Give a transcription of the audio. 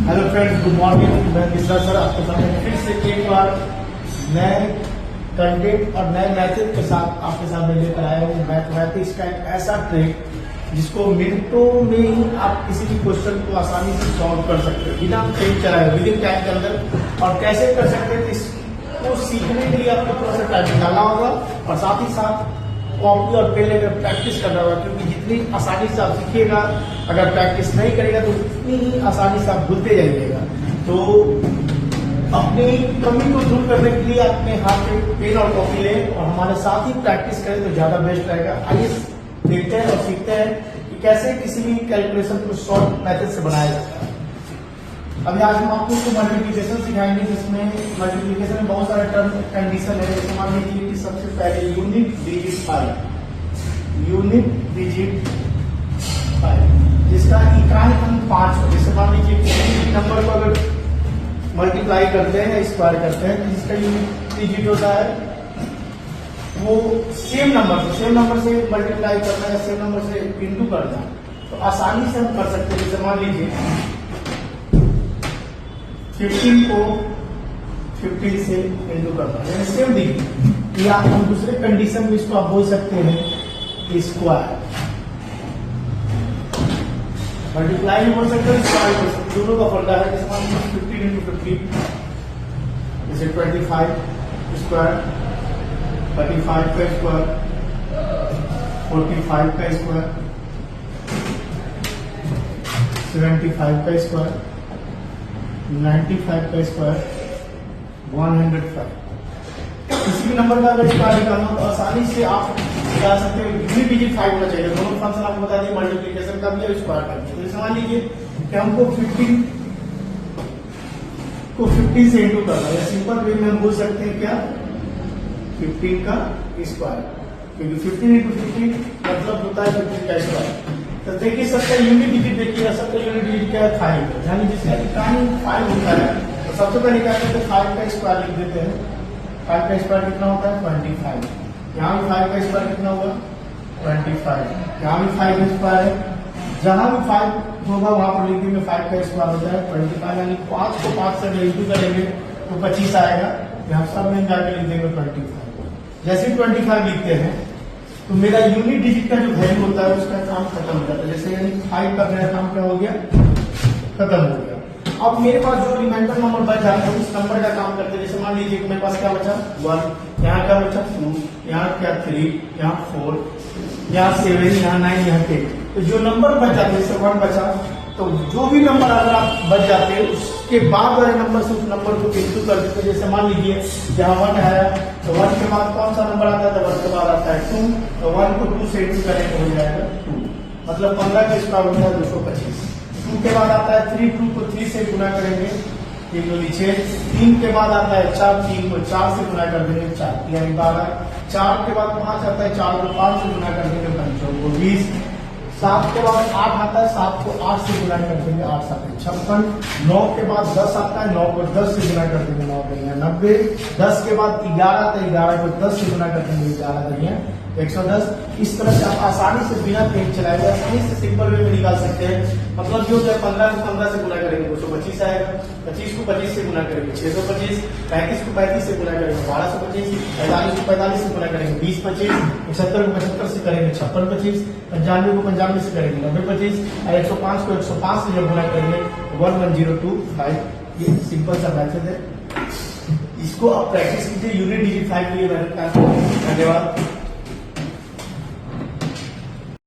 Hello friends, good morning. मैं Mishra sir आपके सामने फिर से एक बार नए कंटेंट और नए मैथड के साथ आपके सामने लेकर आया हूँ। मैथमेटिक्स का एक ऐसा ट्रिक जिसको मिनटों में ही आप किसी भी क्वेश्चन को आसानी से सॉल्व कर सकते हो बिना पेन चलाए, विद इन टाइम के अंदर। और कैसे कर सकते हैं इसको सीखने के लिए आपको थोड़ा सा टाइम निकालना होगा और साथ ही साथ कॉपी और पेन लेकर प्रैक्टिस करना होगा, क्योंकि जितनी आसानी से आप सीखिएगा, अगर प्रैक्टिस नहीं करेगा तो उतनी ही आसानी से आप भूलते जाइएगा। तो अपनी कमी को दूर करने के लिए अपने हाथ में पेन और कॉपी लें और हमारे साथ ही प्रैक्टिस करें तो ज्यादा बेस्ट रहेगा। आइए देखते हैं और सीखते हैं कि कैसे किसी भी कैलकुलेशन को शॉर्ट मेथड से बनाया जाता है। अभी आज हम आपको मल्टीप्लिकेशन सिखाएंगे, जिसमें मल्टीप्लिकेशन में बहुत सारे टर्म कंडीशन है। जैसे मान लीजिए कि सबसे पहले यूनिट डिजिट 5 जिसका इकाई अंक 5 हो। जैसे मान लीजिए किसी नंबर को अगर मल्टीप्लाई करते हैं, स्क्वायर करते हैं, जिसका यूनिट डिजिट होता है, वो सेम नंबर से मल्टीप्लाई करना है, सेम नंबर से इंटू करना है, तो आसानी से हम कर सकते हैं। जैसे मान लीजिए 15 को 15 से इंटू करना है, सेम डिजिट। या हम दूसरे कंडीशन में इसको आप बोल सकते हैं स्क्वायर, मल्टीप्लाई भी बोल सकते हैं, स्क्वायर बोल सकते हैं, दोनों का फर्क है। जैसे मान लीजिए 15 इंटू 15 जैसे 25 स्क्वायर, 35 का स्क्वायर, 45 का स्क्वायर, 75 का स्क्वायर, 95 का स्क्वायर, 105। किसी भी नंबर का अगर स्क्वायर निकालना हो तो आसानी से आप निकाल सकते हैं। यूनिट डिजिट 5 होना चाहिए। दोनों फंक्शन आपको बता दिए, मल्टीप्लिकेशन का भी और स्क्वायर का भी। जैसे मान लीजिए कि हमको 15 को 15 से इंटू करना है, सिंपल वे में हम बोल सकते हैं क्या, 15 का स्क्वायर, क्योंकि 15 इंटू 15 मतलब होता है 15 का स्क्वायर। तो देखिए सबका यूनिट डिजिट देखिएगा, सबका यूनिट डिजिट क्या है 5, यानी जिसका इकाई 5 होता है। तो सबसे पहले क्या करते हैं, 5 का स्क्वायर लिख देते हैं। 5 का स्क्वायर कितना होता है 25। यहाँ भी 5 का स्क्वायर कितना होगा 25। यहाँ भी 5 का स्क्वायर है, जहां भी 5 होगा वहां पर लिख देंगे 5 का स्क्वायर होता है 25, यानी 5 को 5 से इंटू करेंगे तो 25 आएगा। यहाँ सब में जाकर लिख देंगे 25। जैसे 25 लिखते हैं तो मेरा यूनिट डिजिट का जो वैल्यू होता है उसका काम खत्म हो जाता है। जैसे यानी 5 का मेरा काम क्या हो गया, खत्म हो गया। अब मेरे पास जो रिमाइंडर नंबर बच जाता है उस नंबर का काम करते हैं। जैसे मान लीजिए कि मेरे पास क्या बचा 1, यहाँ क्या बचा 2, यहाँ क्या 3, यहाँ 4, यहाँ 7, यहाँ 9, यहाँ 10। तो जो नंबर बच जाते हैं, जैसे 1 बचा, तो जो भी नंबर अगर आप बच जाते हैं उसके बाद वाले नंबर से उस नंबर को इंटू कर देते हैं। जैसे मान लीजिए यहाँ 1 आया तो 1 के बाद कौन सा नंबर आता है, तो 1 के बाद आता है 2, तो 1 को 2 से इंटू करें तो हो जाएगा 2, मतलब 15 का स्क्वायर होता है 225। 2 के बाद आता है 3, 2 को 3 से गुना करेंगे 3 को नीचे। 3 के बाद आता है 4, 3 को 4 से गुना कर देंगे 4, यानी 12। 4 के बाद 5 आता है, 4 को 5 से गुना कर देंगे 5 को 20। 7 के बाद 8 आता है, 7 को 8 से गुना कर देंगे 8 7 56। 9 के बाद 10 आता है, 9 को 10 से गुना कर देंगे 9 देंगे 90। 10 के बाद 11 आता है, 11 को 10 से गुना कर देंगे 11 देंगे 110। इस तरह से आप आसानी से बिना पेन चलाए आसानी से सिंपल वे में निकाल सकते हैं। मतलब जो है 15 को 15 से गुना करेंगे 225 आएगा, 25 को 25 से गुना करेंगे 625, 35 को 35 से गुना करेंगे 1225, 45 को 45 से गुना करेंगे 2025, 75 को 75 से करेंगे 5625, 95 को 95 से करेंगे 9025, और 105 को 105 से जब गुना करेंगे 11025। ये सिंपल सा मैथड है, इसको आप प्रैक्टिस कीजिए। यूनिट डिजिट 5 के लिए मैंने धन्यवाद।